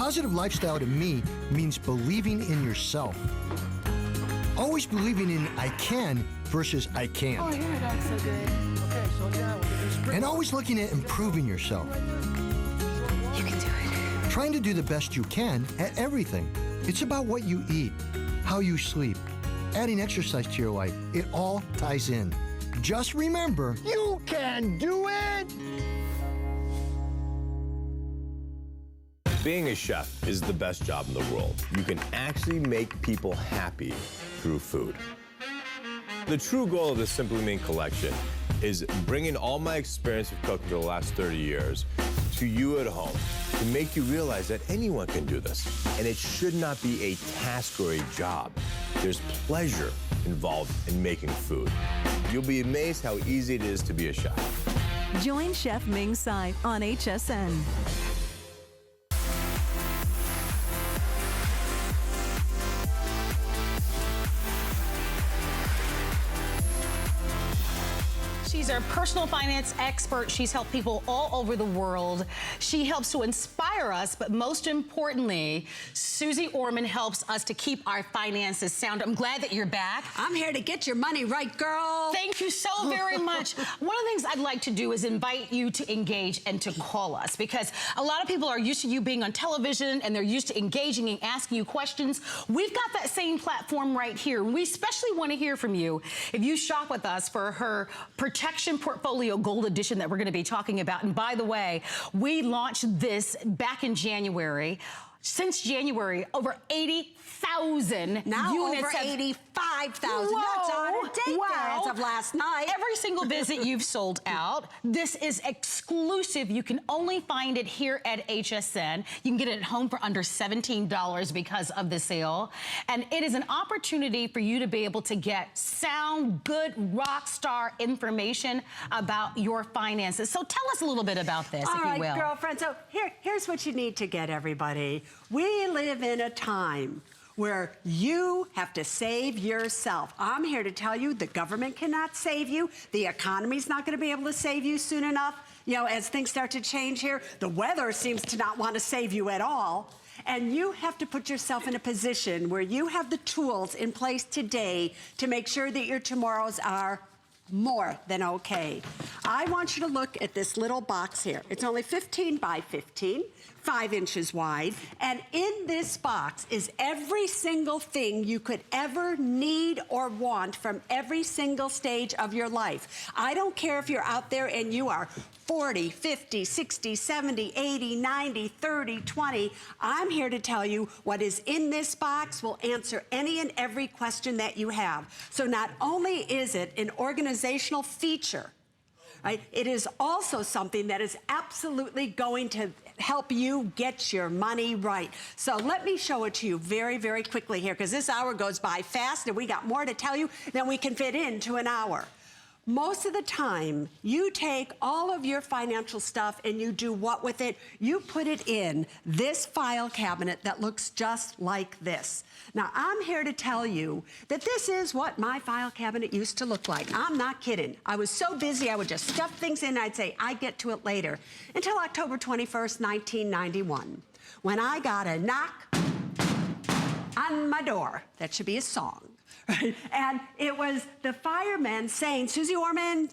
Positive lifestyle to me means believing in yourself. Always believing in I can versus I can't. Oh, here, that's so good. Okay, so yeah, we'll do spring. And always looking at improving yourself. You can do it. Trying to do the best you can at everything. It's about what you eat, how you sleep, adding exercise to your life. It all ties in. Just remember, You can do it! Being a chef is the best job in the world. You can actually make people happy through food. The true goal of the Simply Mean collection is bringing all my experience of cooking for the last 30 years to you at home to make you realize that anyone can do this. And it should not be a task or a job. There's pleasure involved in making food. You'll be amazed how easy it is to be a chef. Join Chef Ming Tsai on HSN. She's our personal finance expert. She's helped people all over the world. She helps to inspire us, but most importantly, Suze Orman helps us to keep our finances sound. I'm glad that you're back. I'm here to get your money right, girl. Thank you so very much. One of the things I'd like to do is invite you to engage and to call us, because a lot of people are used to you being on television and they're used to engaging and asking you questions. We've got that same platform right here. We especially want to hear from you if you shop with us for her Protection Portfolio Gold Edition that we're going to be talking about. And by the way, we launched this back in January. Since January, over 80,000 now units. Over 85,000. That's out of date there as of last night. Every single visit you've sold out. This is exclusive. You can only find it here at HSN. You can get it at home for under $17 because of the sale. And it is an opportunity for you to be able to get sound, good, rock star information about your finances. So tell us a little bit about this, if you will. All right, girlfriend. So here's what you need to get, everybody. We live in a time where you have to save yourself. I'm here to tell you the government cannot save you. The economy's not going to be able to save you soon enough. You know, as things start to change here, the weather seems to not want to save you at all. And you have to put yourself in a position where you have the tools in place today to make sure that your tomorrows are more than okay. I want you to look at this little box here. It's only 15 by 15, 5 inches wide. And in this box is every single thing you could ever need or want from every single stage of your life. I don't care if you're out there and you are 40, 50, 60, 70, 80, 90, 30, 20. I'm here to tell you what is in this box will answer any and every question that you have. So not only is it an organizational feature, right, it is also something that is absolutely going to help you get your money right. So let me show it to you very, very quickly here, because this hour goes by fast and we got more to tell you than we can fit into an hour. Most of the time, you take all of your financial stuff and you do what with it? You put it in this file cabinet that looks just like this. Now, I'm here to tell you that this is what my file cabinet used to look like. I'm not kidding. I was so busy, I would just stuff things in and I'd say, I get to it later. Until October 21st, 1991, when I got a knock on my door. That should be a song. Right? And it was the firemen saying, Suze Orman,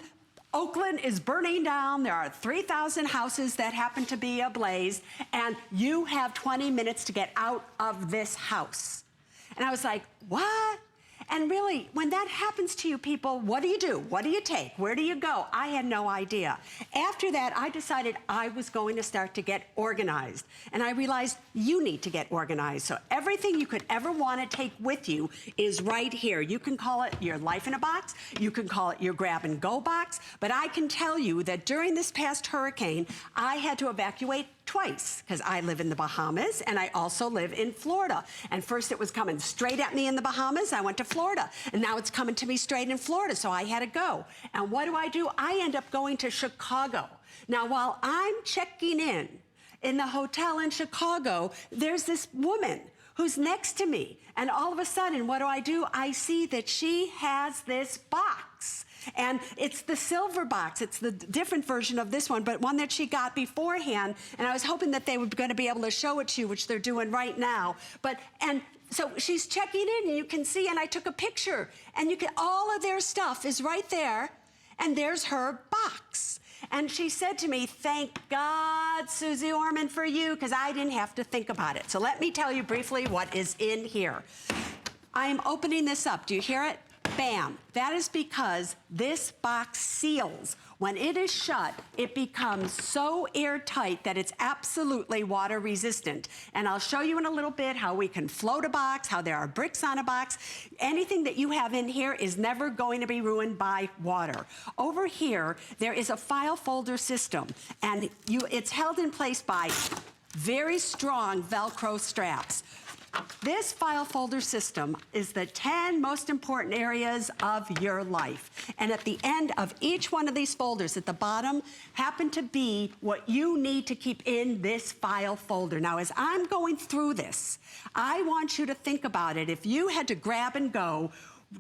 Oakland is burning down. There are 3,000 houses that happen to be ablaze, and you have 20 minutes to get out of this house. And I was like, what? And really, when that happens to you people, what do you do? What do you take? Where do you go? I had no idea. After that, I decided I was going to start to get organized. And I realized you need to get organized. So everything you could ever want to take with you is right here. You can call it your life in a box. You can call it your grab and go box. But I can tell you that during this past hurricane, I had to evacuate twice, because I live in the Bahamas and I also live in Florida. And first it was coming straight at me in the Bahamas. I went to Florida, and now it's coming to me straight in Florida, so I had to go. And what do? I end up going to Chicago. Now, while I'm checking in the hotel in Chicago, there's this woman who's next to me. And all of a sudden, what do? I see that she has this box. And it's the silver box. It's the different version of this one, but one that she got beforehand. And I was hoping that they were going to be able to show it to you, which they're doing right now. So she's checking in, and you can see, and I took a picture, and you can, all of their stuff is right there, and there's her box. And she said to me, thank God, Suze Orman, for you, because I didn't have to think about it. So let me tell you briefly what is in here. I am opening this up. Do you hear it? Bam. That is because this box seals. When it is shut, it becomes so airtight that it's absolutely water resistant. And I'll show you in a little bit how we can float a box, how there are bricks on a box. Anything that you have in here is never going to be ruined by water. Over here, there is a file folder system, and it's held in place by very strong Velcro straps. This file folder system is the 10 most important areas of your life. And at the end of each one of these folders at the bottom happen to be what you need to keep in this file folder. Now, as I'm going through this, I want you to think about it. If you had to grab and go,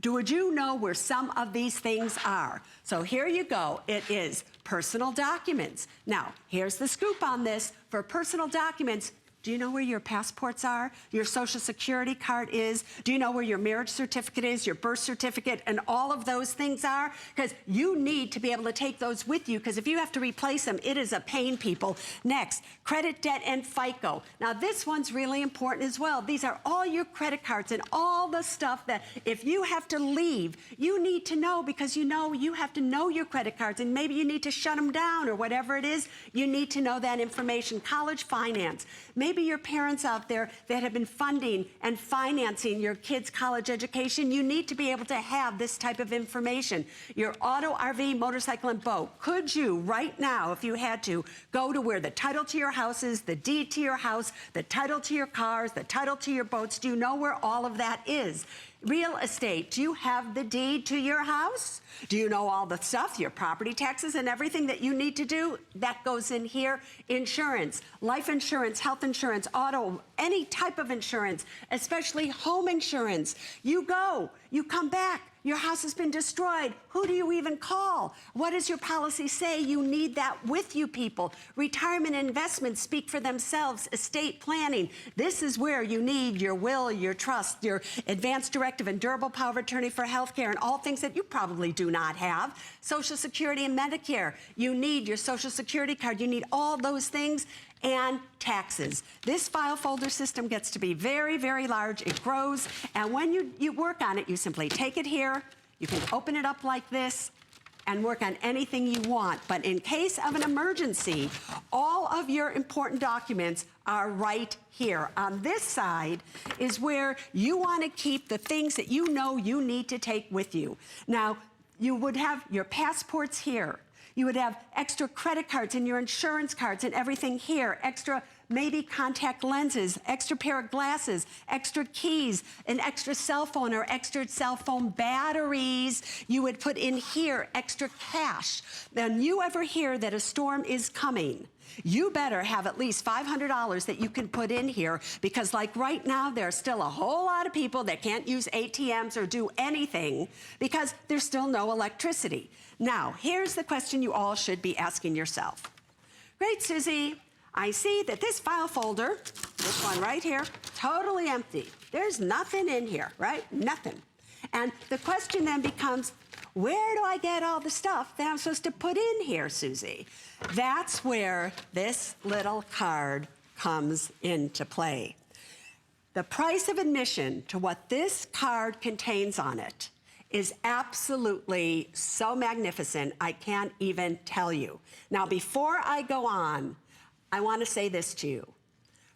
would you know where some of these things are? So here you go. It is personal documents. Now, here's the scoop on this. For personal documents, do you know where your passports are? Your Social Security card is? Do you know where your marriage certificate is, your birth certificate, and all of those things are? Because you need to be able to take those with you, because if you have to replace them, it is a pain, people. Next, credit, debt, and FICO. Now, this one's really important as well. These are all your credit cards and all the stuff that if you have to leave, you need to know, because you know you have to know your credit cards, and maybe you need to shut them down or whatever it is. You need to know that information. College finance. Maybe your parents out there that have been funding and financing your kids' college education, you need to be able to have this type of information. Your auto, RV, motorcycle, and boat. Could you, right now, if you had to, go to where the title to your house is, the deed to your house, the title to your cars, the title to your boats? Do you know where all of that is? Real estate, do you have the deed to your house? Do you know all the stuff, your property taxes and everything that you need to do? That goes in here. Insurance, life insurance, health insurance, auto, any type of insurance, especially home insurance. You go, you come back. Your house has been destroyed. Who do you even call? What does your policy say? You need that with you, people. Retirement investments speak for themselves. Estate planning. This is where you need your will, your trust, your advance directive and durable power of attorney for health care and all things that you probably do not have. Social Security and Medicare. You need your Social Security card. You need all those things. And taxes. This file folder system gets to be very, very large. It grows, and when you work on it, you simply take it here, you can open it up like this, and work on anything you want. But in case of an emergency, all of your important documents are right here. On this side is where you want to keep the things that you know you need to take with you. Now, you would have your passports here. You would have extra credit cards and your insurance cards and everything here, extra maybe contact lenses, extra pair of glasses, extra keys, an extra cell phone or extra cell phone batteries. You would put in here extra cash. Then you ever hear that a storm is coming, you better have at least $500 that you can put in here, because like right now, there's still a whole lot of people that can't use ATMs or do anything because there's still no electricity. Now, here's the question you all should be asking yourself. Great, Susie. I see that this file folder, this one right here, totally empty. There's nothing in here, right? Nothing. And the question then becomes, where do I get all the stuff that I'm supposed to put in here, Susie? That's where this little card comes into play. The price of admission to what this card contains on it is absolutely so magnificent, I can't even tell you. Now, before I go on, I want to say this to you.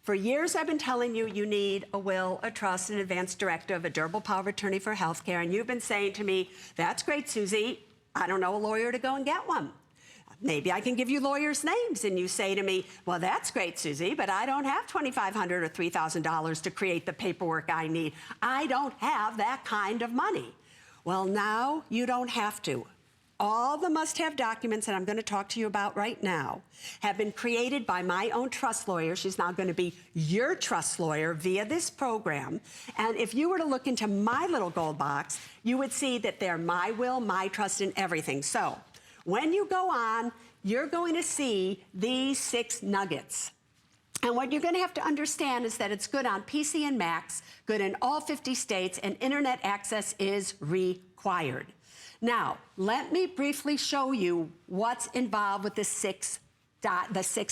For years, I've been telling you you need a will, a trust, an advance directive, a durable power of attorney for health care, and you've been saying to me, that's great, Susie. I don't know a lawyer to go and get one. Maybe I can give you lawyers' names. And you say to me, well, that's great, Susie, but I don't have $2,500 or $3,000 to create the paperwork I need. I don't have that kind of money. Well, now you don't have to. All the must-have documents that I'm going to talk to you about right now have been created by my own trust lawyer. She's now going to be your trust lawyer via this program. And if you were to look into my little gold box, you would see that they're my will, my trust, and everything. So when you go on, you're going to see these 6 nuggets. And what you're going to have to understand is that it's good on PC and Macs, good in all 50 states, and internet access is required. Now, let me briefly show you what's involved with the 6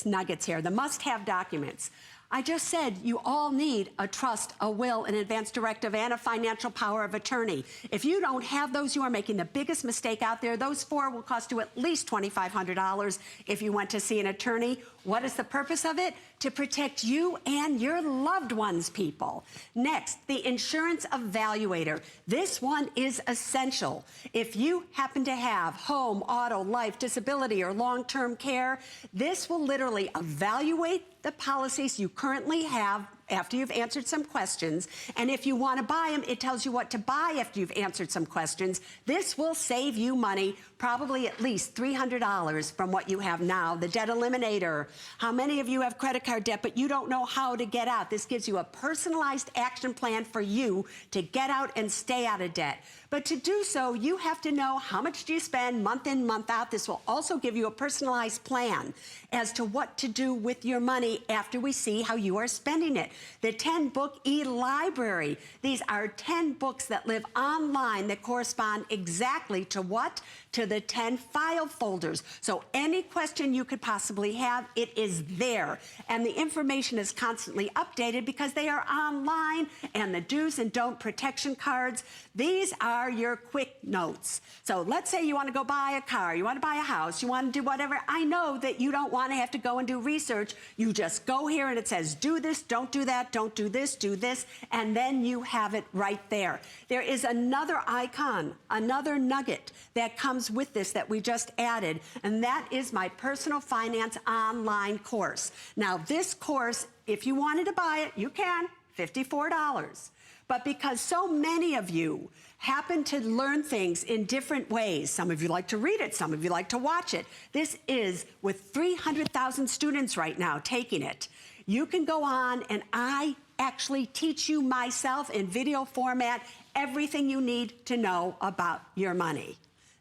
nuggets here, the must-have documents. I just said you all need a trust, a will, an advance directive, and a financial power of attorney. If you don't have those, you are making the biggest mistake out there. Those 4 will cost you at least $2,500 if you went to see an attorney. What is the purpose of it? To protect you and your loved ones, people. Next, the insurance evaluator. This one is essential. If you happen to have home, auto, life, disability, or long-term care, this will literally evaluate the policies you currently have after you've answered some questions. And if you want to buy them, it tells you what to buy after you've answered some questions. This will save you money, probably at least $300 from what you have now. The debt eliminator. How many of you have credit card debt, but you don't know how to get out? This gives you a personalized action plan for you to get out and stay out of debt. But to do so, you have to know how much do you spend month in, month out. This will also give you a personalized plan as to what to do with your money after we see how you are spending it. The 10-book e-library. These are 10 books that live online that correspond exactly to what? To the 10 file folders. So any question you could possibly have, it is there. And the information is constantly updated because they are online, and the do's and don't protection cards. These are your quick notes. So let's say you want to go buy a car, you want to buy a house, you want to do whatever. I know that you don't want to have to go and do research. You just go here and it says, do this, don't do that, don't do this, do this, and then you have it right there. There is another icon, another nugget that comes with this that we just added, and that is my personal finance online course. Now, this course, if you wanted to buy it, you can, $54. But because so many of you happen to learn things in different ways, some of you like to read it, some of you like to watch it. This is with 300,000 students right now taking it. You can go on, and I actually teach you myself in video format everything you need to know about your money.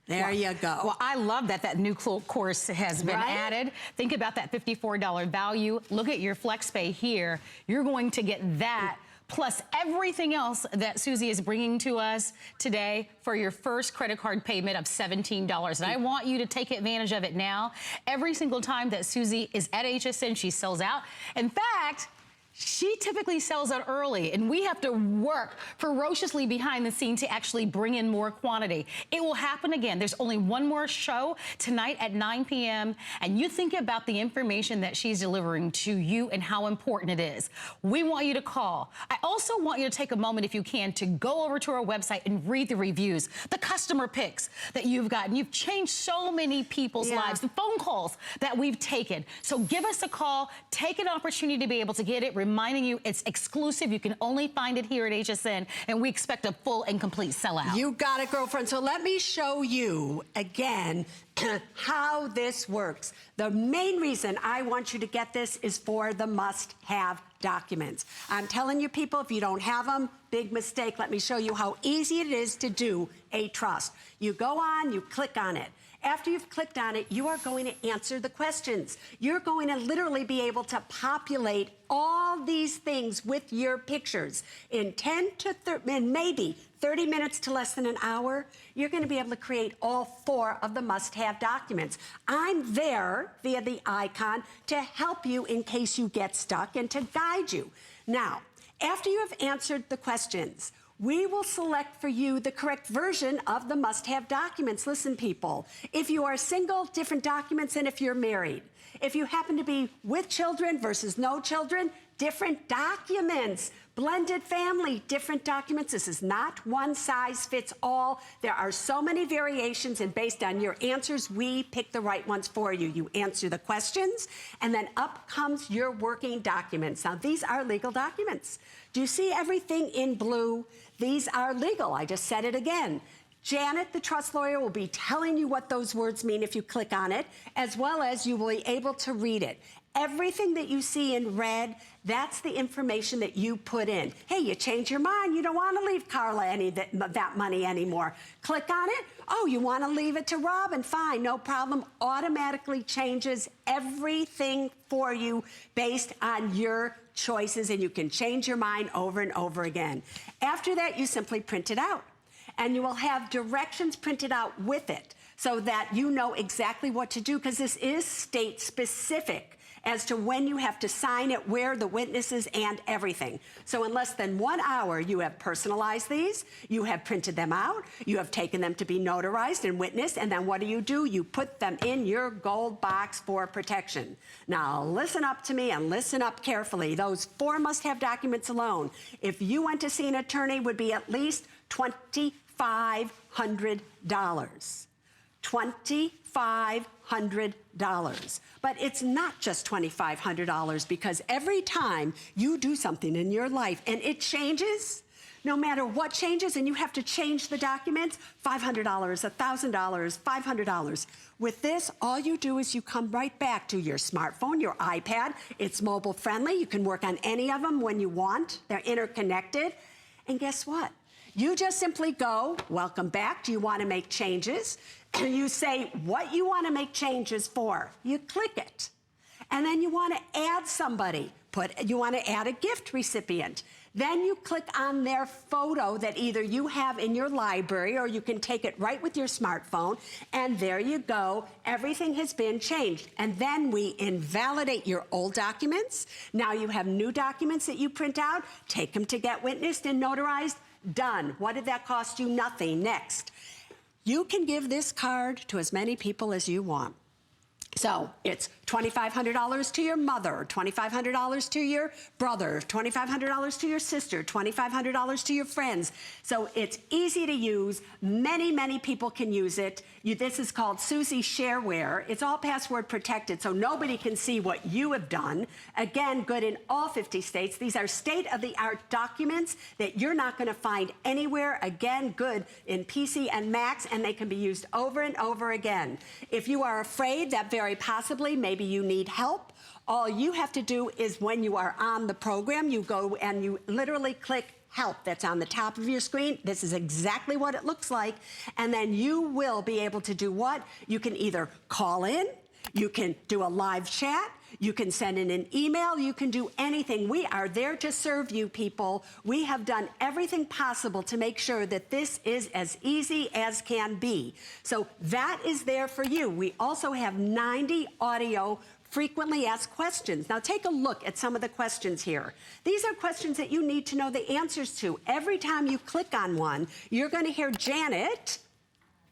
There you go. Well, I love that that new course has been added. Think about that $54 value. Look at your FlexPay here. You're going to get that plus everything else that Suze is bringing to us today for your first credit card payment of $17. And I want you to take advantage of it now. Every single time that Suze is at HSN, she sells out. In fact, she typically sells out early, and we have to work ferociously behind the scene to actually bring in more quantity. It will happen again. There's only one more show tonight at 9 p.m., and you think about the information that she's delivering to you and how important it is. We want you to call. I also want you to take a moment, if you can, to go over to our website and read the reviews, the customer picks that you've gotten. You've changed so many people's lives, the phone calls that we've taken. So give us a call. Take an opportunity to be able to get it. Reminding you it's exclusive. You can only find it here at HSN, and we expect a full and complete sellout. You got it, girlfriend. So let me show you again how this works. The main reason I want you to get this is for the must-have documents. I'm telling you, people, if you don't have them, big mistake. Let me show you how easy it is to do a trust. You go on, you click on it. After you've clicked on it, you are going to answer the questions. You're going to literally be able to populate all these things with your pictures. In 10 to maybe 30 minutes to less than an hour, you're going to be able to create all 4 of the must-have documents. I'm there via the icon to help you in case you get stuck and to guide you. Now, after you have answered the questions, we will select for you the correct version of the must-have documents. Listen, people, if you are single, different documents than if you're married. If you happen to be with children versus no children, different documents. Blended family, different documents. This is not one size fits all. There are so many variations, and based on your answers, we pick the right ones for you. You answer the questions, and then up comes your working documents. Now, these are legal documents. Do you see everything in blue? These are legal. I just said it again. Janet, the trust lawyer, will be telling you what those words mean if you click on it, as well as you will be able to read it. Everything that you see in red, that's the information that you put in. Hey, you change your mind. You don't want to leave Carla that money anymore. Click on it. Oh, you want to leave it to Robin? Fine, no problem. Automatically changes everything for you based on your choices, and you can change your mind over and over again. After that, you simply print it out, and you will have directions printed out with it so that you know exactly what to do, because this is state specific as to when you have to sign it, where the witnesses, and everything. So in less than 1 hour, you have personalized these, you have printed them out, you have taken them to be notarized and witnessed, and then what do? You put them in your gold box for protection. Now listen up to me and listen up carefully. Those 4 must-have documents alone, if you went to see an attorney, would be at least $2,500. $2,500. But it's not just $2,500, because every time you do something in your life and it changes, no matter what changes, and you have to change the documents, $500, $1,000, $500. With this, all you do is you come right back to your smartphone, your iPad. It's mobile friendly. You can work on any of them when you want. They're interconnected. And guess what? You just simply go, welcome back. Do you want to make changes? And you say what you want to make changes for. You click it. And then you want to add somebody. You want to add a gift recipient. Then you click on their photo that either you have in your library, or you can take it right with your smartphone, and there you go. Everything has been changed. And then we invalidate your old documents. Now you have new documents that you print out, take them to get witnessed and notarized. Done. What did that cost you? Nothing. Next. You can give this card to as many people as you want. So it's $2,500 to your mother, $2,500 to your brother, $2,500 to your sister, $2,500 to your friends. So it's easy to use. Many, many people can use it. This is called Suze Shareware. It's all password protected, so nobody can see what you have done. Again, good in all 50 states. These are state-of-the-art documents that you're not going to find anywhere. Again, good in PC and Macs, and they can be used over and over again. If you are afraid that very possibly maybe you need help, all you have to do is, when you are on the program, you go and you literally click help. That's on the top of your screen. This is exactly what it looks like. And then you will be able to do what? You can either call in, you can do a live chat, you can send in an email, you can do anything. We are there to serve you, people. We have done everything possible to make sure that this is as easy as can be. So that is there for you. We also have 90 audio frequently asked questions. Now take a look at some of the questions here. These are questions that you need to know the answers to. Every time you click on one, you're going to hear Janet.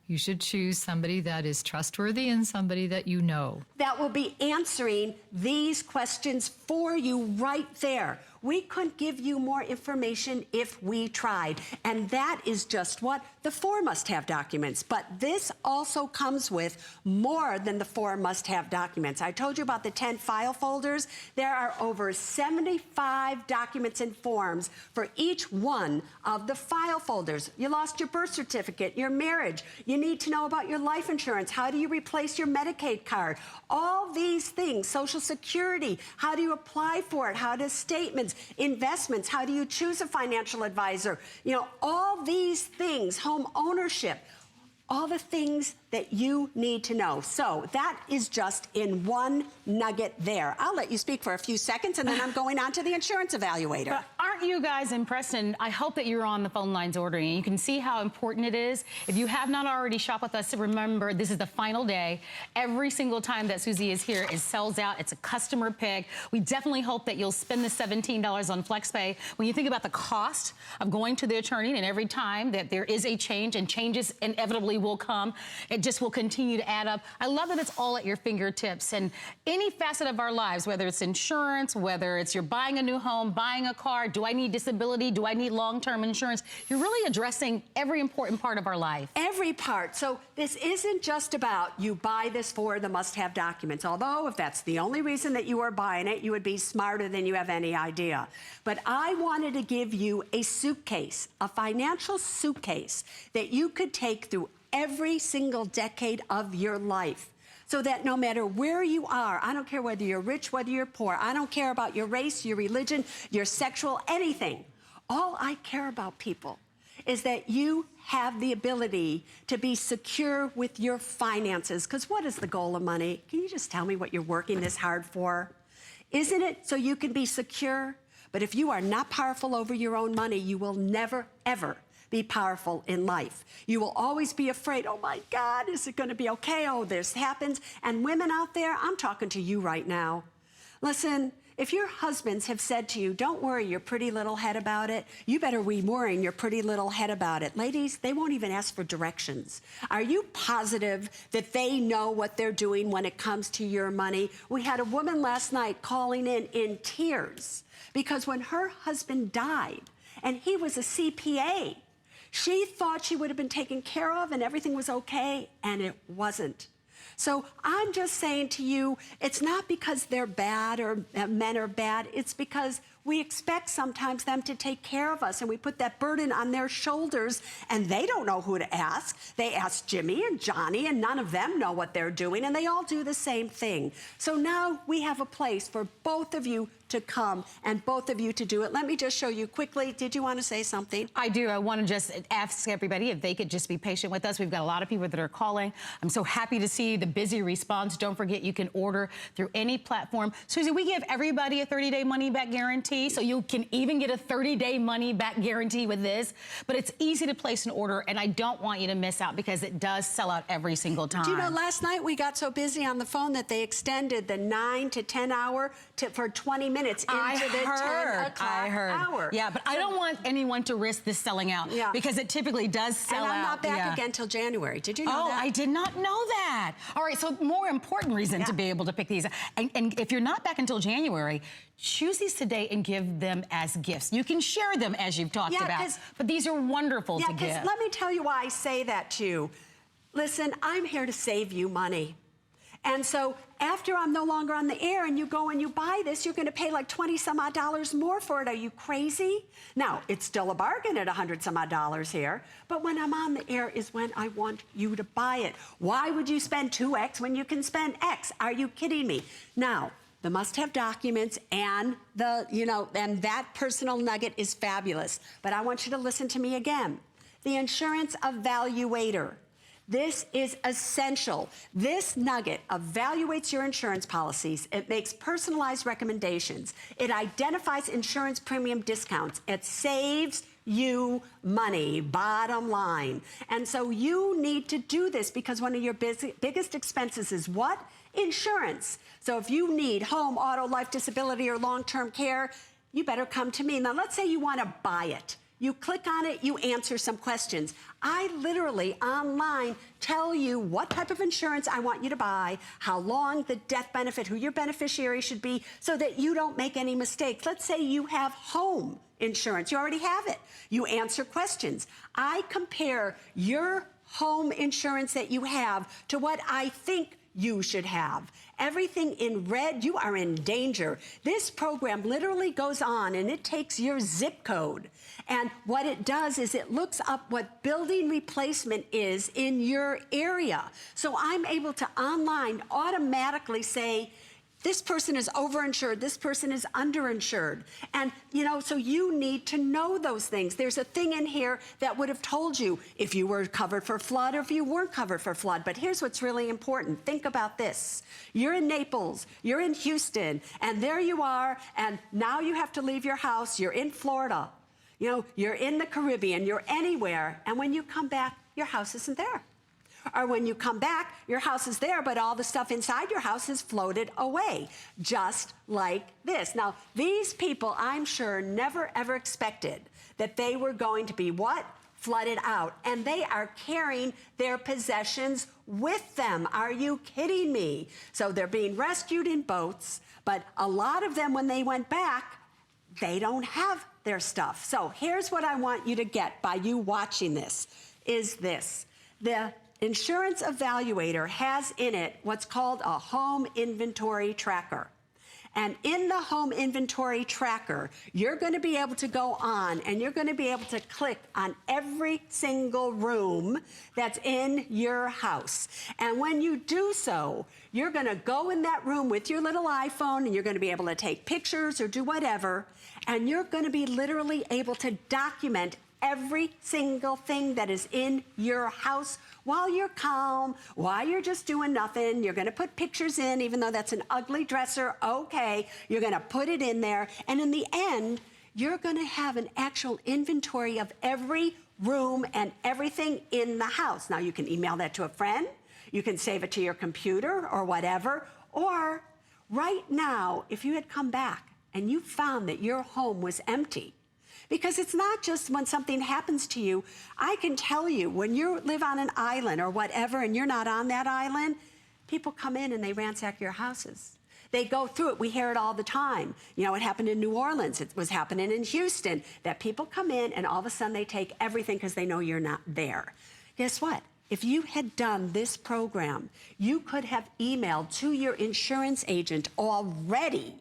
You should choose somebody that is trustworthy and somebody that you know. That will be answering these questions for you right there. We couldn't give you more information if we tried. And that is just what the 4 must-have documents. But this also comes with more than the 4 must-have documents. I told you about the 10 file folders. There are over 75 documents and forms for each one of the file folders. You lost your birth certificate, your marriage. You need to know about your life insurance. How do you replace your Medicaid card? All these things, Social Security, how do you apply for it? How does statements, investments, how do you choose a financial advisor? You know, all these things, home ownership, all the things that you need to know. So that is just in one nugget there. I'll let you speak for a few seconds, and then I'm going on to the insurance evaluator. But aren't you guys impressed? And I hope that you're on the phone lines ordering. You can see how important it is. If you have not already shopped with us, remember, this is the final day. Every single time that Suze is here, it sells out. It's a customer pick. We definitely hope that you'll spend the $17 on FlexPay. When you think about the cost of going to the attorney, and every time that there is a change, and changes inevitably will come, it just will continue to add up. I love that it's all at your fingertips. And any facet of our lives, whether it's insurance, whether it's you're buying a new home, buying a car, doing Do I need disability? Do I need long-term insurance? You're really addressing every important part of our life. Every part. So this isn't just about you buy this for the must-have documents, although if that's the only reason that you are buying it, you would be smarter than you have any idea. But I wanted to give you a suitcase, a financial suitcase that you could take through every single decade of your life. So that no matter where you are, I don't care whether you're rich, whether you're poor, I don't care about your race, your religion, your sexual, anything. All I care about, people, is that you have the ability to be secure with your finances. Because what is the goal of money? Can you just tell me what you're working this hard for? Isn't it so you can be secure? But if you are not powerful over your own money, you will never, ever be powerful in life. You will always be afraid, oh my God, is it gonna be okay? Oh, this happens. And women out there, I'm talking to you right now. Listen, if your husbands have said to you, don't worry your pretty little head about it, you better be worrying your pretty little head about it. Ladies, they won't even ask for directions. Are you positive that they know what they're doing when it comes to your money? We had a woman last night calling in tears because when her husband died, and he was a CPA, she thought she would have been taken care of and everything was okay, and it wasn't. So I'm just saying to you, it's not because they're bad or men are bad, it's because we expect sometimes them to take care of us, and we put that burden on their shoulders, and they don't know who to ask. They ask Jimmy and Johnny, and none of them know what they're doing, and they all do the same thing. So now we have a place for both of you to come and both of you to do it. Let me just show you quickly. Did you want to say something? I do. I want to just ask everybody if they could just be patient with us. We've got a lot of people that are calling. I'm so happy to see the busy response. Don't forget, you can order through any platform. Susie, we give everybody a 30-day money-back guarantee, so you can even get a 30-day money-back guarantee with this. But it's easy to place an order, and I don't want you to miss out because it does sell out every single time. Do you know, last night we got so busy on the phone that they extended the 9 to 10 hour for 20 minutes into the 10 o'clock hour. Yeah, but I don't want anyone to risk this selling out because it typically does sell out. And I'm not back again till January. Did you know that? Oh, I did not know that. All right, so more important reason to be able to pick these. And if you're not back until January, choose these today and give them as gifts. You can share them as you've talked about, but these are wonderful to give. Let me tell you why I say that to you. Listen, I'm here to save you money. And so after I'm no longer on the air and you go and you buy this, you're going to pay like 20 some odd dollars more for it. Are you crazy? Now, it's still a bargain at 100 some odd dollars here, but when I'm on the air is when I want you to buy it. Why would you spend 2X when you can spend X? Are you kidding me? Now, the must-have documents and and that personal nugget is fabulous. But I want you to listen to me again. The insurance evaluator. This is essential. This nugget evaluates your insurance policies. It makes personalized recommendations. It identifies insurance premium discounts. It saves you money, bottom line. And so you need to do this because one of your biggest expenses is what? Insurance. So if you need home, auto, life, disability, or long-term care, you better come to me. Now, let's say you want to buy it. You click on it, you answer some questions. I literally, online, tell you what type of insurance I want you to buy, how long, the death benefit, who your beneficiary should be, so that you don't make any mistakes. Let's say you have home insurance. You already have it. You answer questions. I compare your home insurance that you have to what I think you should have. Everything in red, you are in danger. This program literally goes on and it takes your zip code. And what it does is it looks up what building replacement is in your area. So I'm able to online automatically say, this person is overinsured, this person is underinsured. And, so you need to know those things. There's a thing in here that would have told you if you were covered for flood or if you weren't covered for flood. But here's what's really important. Think about this. You're in Naples, you're in Houston, and there you are, and now you have to leave your house, you're in Florida. You're in the Caribbean, you're anywhere, and when you come back, your house isn't there. Or when you come back, your house is there, but all the stuff inside your house has floated away, just like this. Now, these people, I'm sure, never ever expected that they were going to be what? Flooded out. And they are carrying their possessions with them. Are you kidding me? So they're being rescued in boats, but a lot of them, when they went back, they don't have their stuff. So here's what I want you to get by you watching this, is this. The Insurance Evaluator has in it what's called a home inventory tracker. And in the home inventory tracker, you're going to be able to go on and you're going to be able to click on every single room that's in your house. And when you do so, you're going to go in that room with your little iPhone and you're going to be able to take pictures or do whatever. And you're going to be literally able to document every single thing that is in your house while you're calm, while you're just doing nothing. You're going to put pictures in, even though that's an ugly dresser. Okay, you're going to put it in there. And in the end, you're going to have an actual inventory of every room and everything in the house. Now, you can email that to a friend. You can save it to your computer or whatever. Or right now, if you had come back and you found that your home was empty, because it's not just when something happens to you. I can tell you, when you live on an island or whatever and you're not on that island, people come in and they ransack your houses. They go through it. We hear it all the time. You know, it happened in New Orleans. It was happening in Houston, that people come in and all of a sudden they take everything because they know you're not there. Guess what? If you had done this program, you could have emailed to your insurance agent already,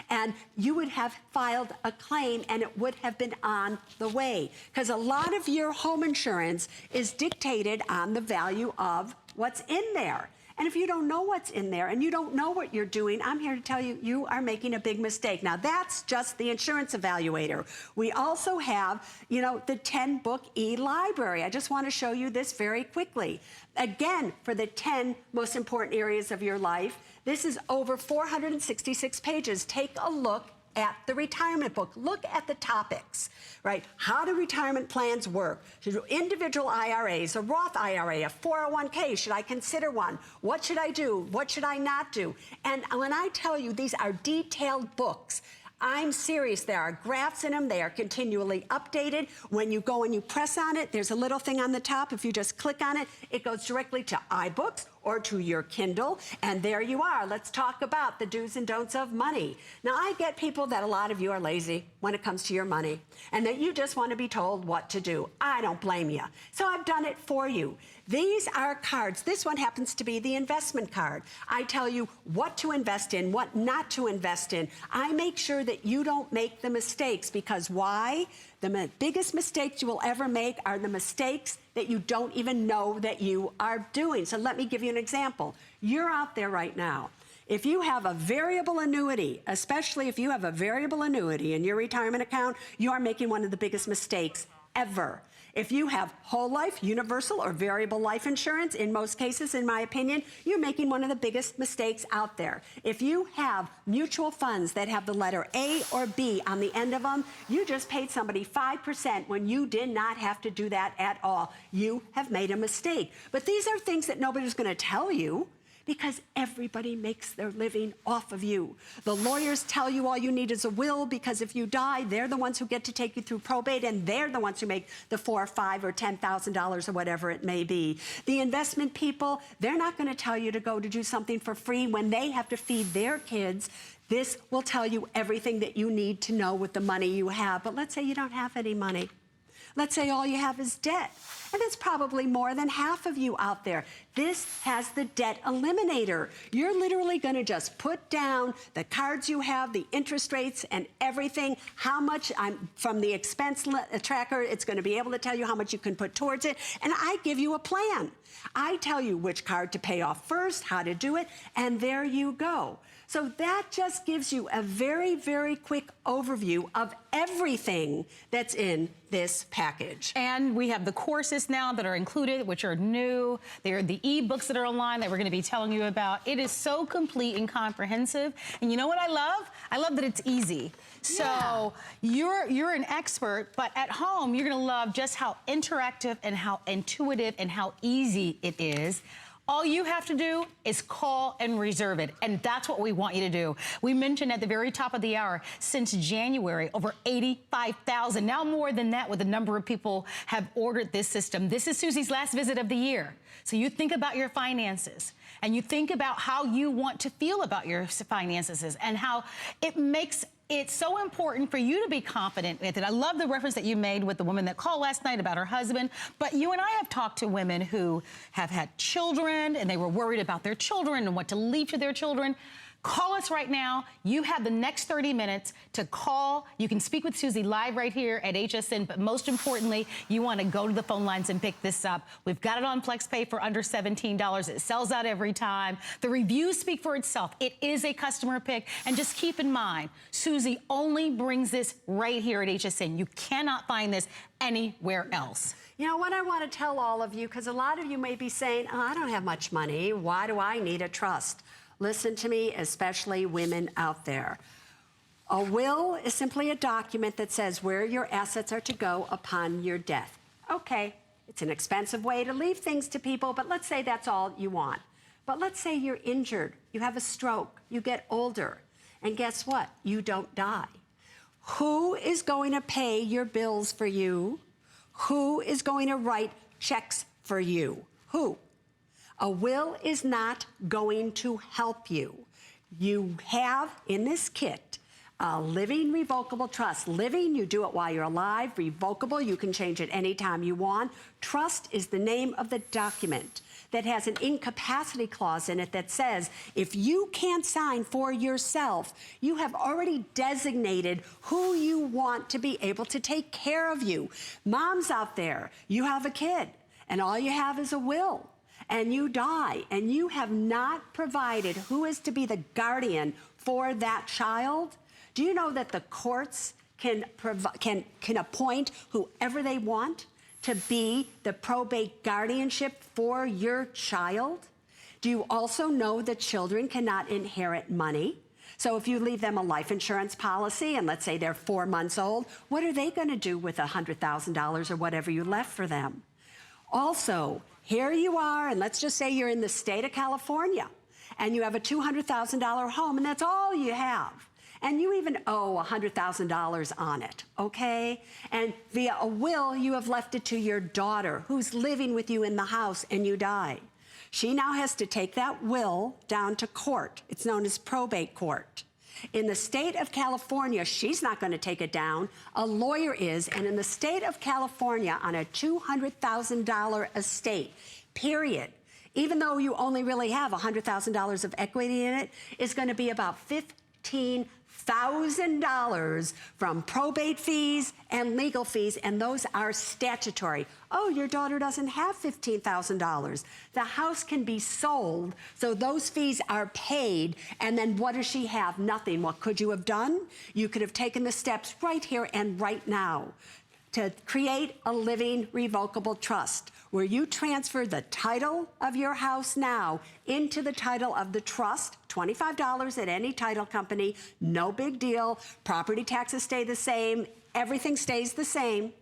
and you would have filed a claim and it would have been on the way. Because a lot of your home insurance is dictated on the value of what's in there. And if you don't know what's in there and you don't know what you're doing, I'm here to tell you, you are making a big mistake. Now, that's just the Insurance Evaluator. We also have, you know, the 10-book e-library. I just want to show you this very quickly. Again, for the 10 most important areas of your life, this is over 466 pages. Take a look at the retirement book. Look at the topics, right? How do retirement plans work? Should individual IRAs, a Roth IRA, a 401k, should I consider one? What should I do? What should I not do? And when I tell you these are detailed books, I'm serious. There are graphs in them. They are continually updated. When you go and you press on it, there's a little thing on the top. If you just click on it, it goes directly to iBooks or to your Kindle, and there you are. Let's talk about the do's and don'ts of money. Now, I get people that a lot of you are lazy when it comes to your money, and that you just want to be told what to do. I don't blame you. So I've done it for you. These are cards. This one happens to be the investment card. I tell you what to invest in, what not to invest in. I make sure that you don't make the mistakes, because why? The biggest mistakes you will ever make are the mistakes that you don't even know that you are doing. So let me give you an example. You're out there right now. If you have a variable annuity, especially if you have a variable annuity in your retirement account, you are making one of the biggest mistakes ever. If you have whole life, universal, or variable life insurance, in most cases, in my opinion, you're making one of the biggest mistakes out there. If you have mutual funds that have the letter A or B on the end of them, you just paid somebody 5% when you did not have to do that at all. You have made a mistake. But these are things that nobody's going to tell you, because everybody makes their living off of you. The lawyers tell you all you need is a will, because if you die, they're the ones who get to take you through probate, and they're the ones who make the $4,000 or $5,000 or $10,000 or whatever it may be. The investment people, they're not going to tell you to go to do something for free when they have to feed their kids. This will tell you everything that you need to know with the money you have. But let's say you don't have any money. Let's say all you have is debt. And it's probably more than half of you out there. This has the debt eliminator. You're literally going to just put down the cards you have, the interest rates, and everything. How much, from the expense tracker, it's going to be able to tell you how much you can put towards it. And I give you a plan. I tell you which card to pay off first, how to do it, and there you go. So that just gives you a very, very quick overview of everything that's in this package. And we have the courses now that are included, which are new. They are the e-books that are online that we're going to be telling you about. It is so complete and comprehensive. And you know what I love? I love that it's easy. So you're an expert, but at home, you're going to love just how interactive and how intuitive and how easy it is. All you have to do is call and reserve it, and that's what we want you to do. We mentioned at the very top of the hour, since January, over 85,000, now more than that, with the number of people have ordered this system. This is Susie's last visit of the year. So you think about your finances. and you think about how you want to feel about your finances and how it makes it's so important for you to be confident with it. I love the reference that you made with the woman that called last night about her husband. But you and I have talked to women who have had children and they were worried about their children and what to leave to their children. Call us right now. You have the next 30 minutes to call. You can speak with Suze live right here at HSN, but most importantly, you want to go to the phone lines and pick this up. We've got it on FlexPay for under $17. It sells out every time. The reviews speak for itself. It is a customer pick. And just keep in mind, Suze only brings this right here at HSN. You cannot find this anywhere else. You know what I want to tell all of you, because a lot of you may be saying, oh, I don't have much money. Why do I need a trust? Listen to me, especially women out there. A will is simply a document that says where your assets are to go upon your death. Okay, it's an expensive way to leave things to people, but let's say that's all you want. But let's say you're injured, you have a stroke, you get older, and guess what? You don't die. Who is going to pay your bills for you? Who is going to write checks for you? Who? A will is not going to help you. You have in this kit a living revocable trust. Living, you do it while you're alive. Revocable, you can change it anytime you want. Trust is the name of the document that has an incapacity clause in it that says if you can't sign for yourself, you have already designated who you want to be able to take care of you. Moms out there, you have a kid and all you have is a will. And you die, and you have not provided who is to be the guardian for that child. Do you know that the courts can appoint whoever they want to be the probate guardianship for your child? Do you also know that children cannot inherit money? So if you leave them a life insurance policy, and let's say they're 4 months old, what are they going to do with $100,000 or whatever you left for them? Also, here you are, and let's just say you're in the state of California, and you have a $200,000 home, and that's all you have. And you even owe $100,000 on it, okay? And via a will, you have left it to your daughter, who's living with you in the house, and you die. She now has to take that will down to court. It's known as probate court. In the state of California, she's not going to take it down. A lawyer is. And in the state of California, on a $200,000 estate, period, even though you only really have $100,000 of equity in it, it's going to be about $15,000 from probate fees and legal fees, and those are statutory. Oh, your daughter doesn't have $15,000. The house can be sold, so those fees are paid, and then what does she have? Nothing. What could you have done? You could have taken the steps right here and right now to create a living revocable trust where you transfer the title of your house now into the title of the trust, $25 at any title company, no big deal. Property taxes stay the same. Everything stays the same,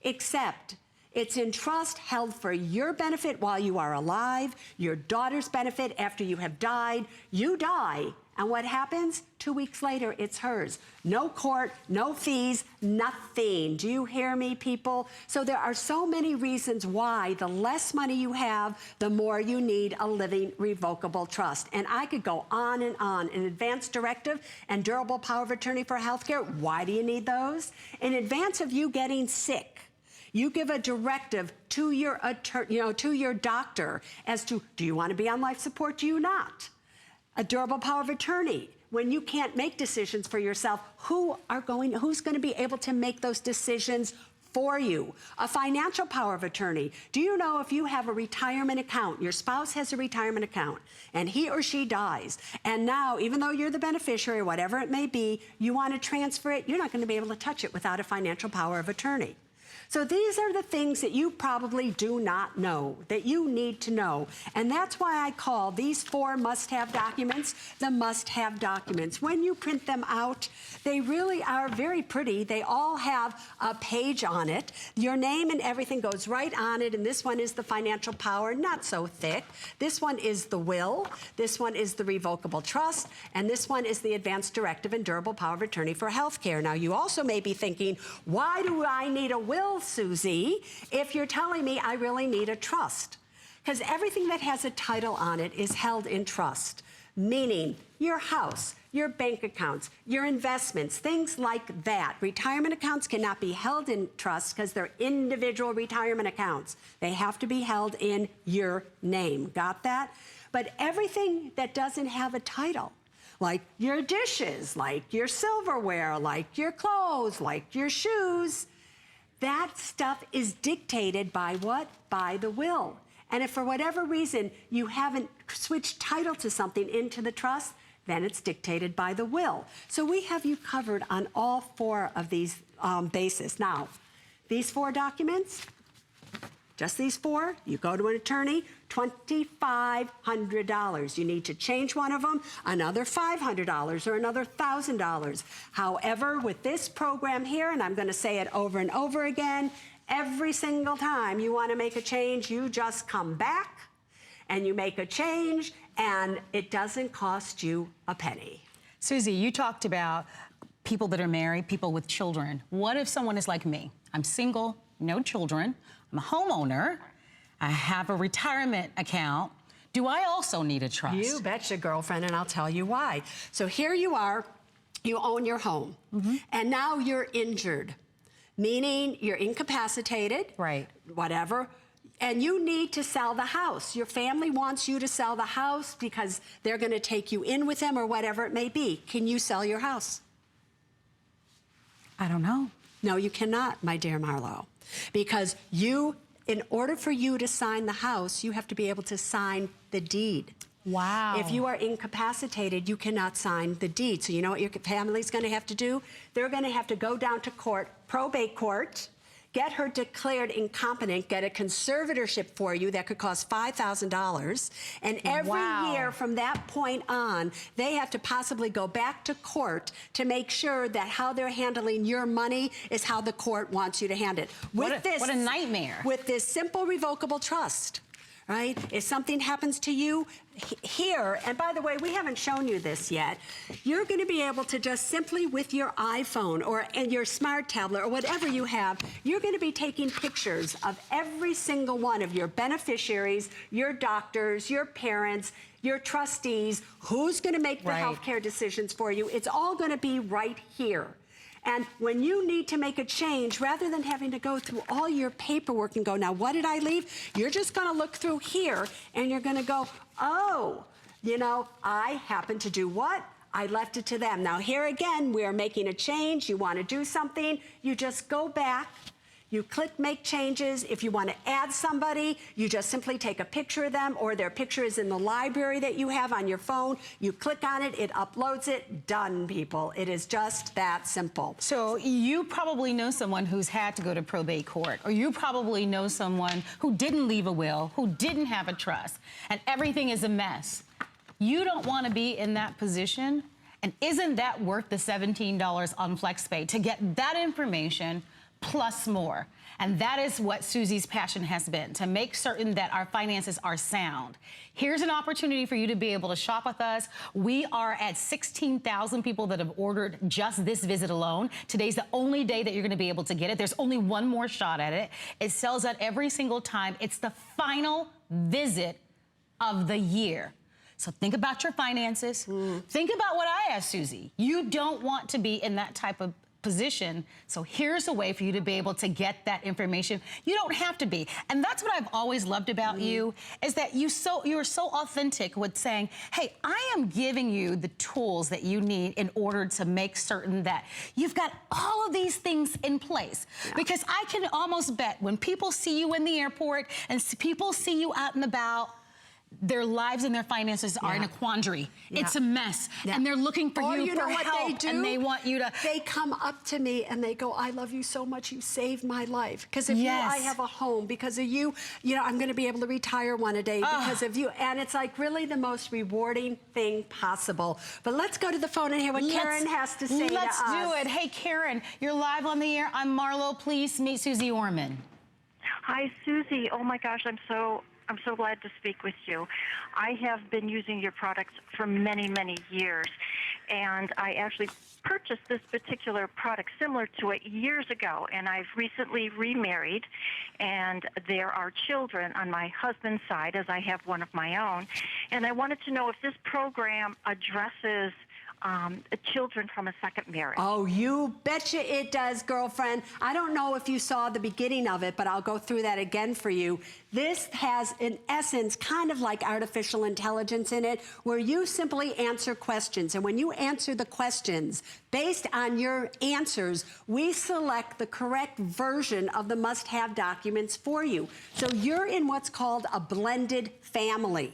except it's in trust held for your benefit while you are alive, your daughter's benefit after you have died. You die, and what happens? 2 weeks later, it's hers. No court, no fees, nothing. Do you hear me, people? So there are so many reasons why the less money you have, the more you need a living revocable trust. And I could go on and on. An advance directive and durable power of attorney for healthcare. Why do you need those? In advance of you getting sick, you give a directive to your to your doctor as to, do you want to be on life support? Do you not? A durable power of attorney. When you can't make decisions for yourself, who's going to be able to make those decisions for you? A financial power of attorney. Do you know if you have a retirement account, your spouse has a retirement account, and he or she dies, and now, even though you're the beneficiary, whatever it may be, you want to transfer it, you're not going to be able to touch it without a financial power of attorney. So these are the things that you probably do not know, that you need to know. And that's why I call these 4 must-have documents the must-have documents. When you print them out, they really are very pretty. They all have a page on it. Your name and everything goes right on it. And this one is the financial power, not so thick. This one is the will. This one is the revocable trust. And this one is the advance directive and durable power of attorney for health care. Now, you also may be thinking, why do I need a will, Suze, if you're telling me I really need a trust? because everything that has a title on it is held in trust, meaning your house, your bank accounts, your investments, things like that. Retirement accounts cannot be held in trust because they're individual retirement accounts. They have to be held in your name. Got that? But everything that doesn't have a title, like your dishes, like your silverware, like your clothes, like your shoes, that stuff is dictated by what? By the will. And if for whatever reason you haven't switched title to something into the trust, then it's dictated by the will. So we have you covered on all 4 of these bases. Now, these 4 documents, just these 4, you go to an attorney, $2,500. You need to change one of them, another $500 or another $1,000. However, with this program here, and I'm going to say it over and over again, every single time you want to make a change, you just come back and you make a change, and it doesn't cost you a penny. Suze, you talked about people that are married, people with children. What if someone is like me? I'm single, no children, I'm a homeowner, I have a retirement account. Do I also need a trust? You betcha, girlfriend, and I'll tell you why. So here you are, you own your home, and now you're injured, meaning you're incapacitated, right? Whatever, and you need to sell the house. Your family wants you to sell the house because they're going to take you in with them or whatever it may be. Can you sell your house? I don't know. No, you cannot, my dear Marlo, because in order for you to sign the house, you have to be able to sign the deed. Wow. If you are incapacitated, you cannot sign the deed. So you know what your family's going to have to do? They're going to have to go down to court, probate court, get her declared incompetent, get a conservatorship for you that could cost $5,000. And every year from that point on, they have to possibly go back to court to make sure that how they're handling your money is how the court wants you to handle it. What a nightmare. With this simple revocable trust, right? If something happens to you here, and by the way, we haven't shown you this yet, you're going to be able to just simply with your iPhone and your smart tablet or whatever you have, you're going to be taking pictures of every single one of your beneficiaries, your doctors, your parents, your trustees, who's going to make the healthcare decisions for you. It's all going to be right here. And when you need to make a change, rather than having to go through all your paperwork and go, now what did I leave? You're just going to look through here and you're going to go, oh, you know, I happen to do what? I left it to them. Now here again, we're making a change. You want to do something, you just go back. You click Make Changes. If you want to add somebody, you just simply take a picture of them, or their picture is in the library that you have on your phone. You click on it, it uploads it. Done, people. It is just that simple. So you probably know someone who's had to go to probate court, or you probably know someone who didn't leave a will, who didn't have a trust, and everything is a mess. You don't want to be in that position, and isn't that worth the $17 on FlexPay to get that information plus more? And that is what Suze's passion has been, to make certain that our finances are sound. Here's an opportunity for you to be able to shop with us. We are at 16,000 people that have ordered just this visit alone. Today's the only day that you're going to be able to get it. There's only one more shot at it. It sells out every single time. It's the final visit of the year. So think about your finances. Think about what I asked Suze. You don't want to be in that type of position. So here's a way for you to be able to get that information. You don't have to be. And that's what I've always loved about you, is that you're so authentic with saying, hey, I am giving you the tools that you need in order to make certain that you've got all of these things in place. Because I can almost bet when people see you in the airport and people see you out and about, their lives and their finances are in a quandary. It's a mess. And they're looking for you for help. And they want you to... They come up to me and they go, I love you so much. You saved my life. Because of you, I have a home. Because of you, you know, I'm going to be able to retire one a day because of you. And it's like really the most rewarding thing possible. But let's go to the phone and hear what Karen has to say to us. Let's do it. Hey, Karen, you're live on the air. I'm Marlo. Please meet Suze Orman. Hi, Suze. Oh, my gosh, I'm so glad to speak with you. I have been using your products for many, many years. and I actually purchased this particular product similar to it years ago, and I've recently remarried, and there are children on my husband's side, as I have one of my own, and I wanted to know if this program addresses children from a second marriage. Oh, you betcha it does, girlfriend. I don't know if you saw the beginning of it, but I'll go through that again for you. This has, in essence, kind of like artificial intelligence in it, where you simply answer questions. And when you answer the questions, based on your answers, we select the correct version of the must-have documents for you. So you're in what's called a blended family.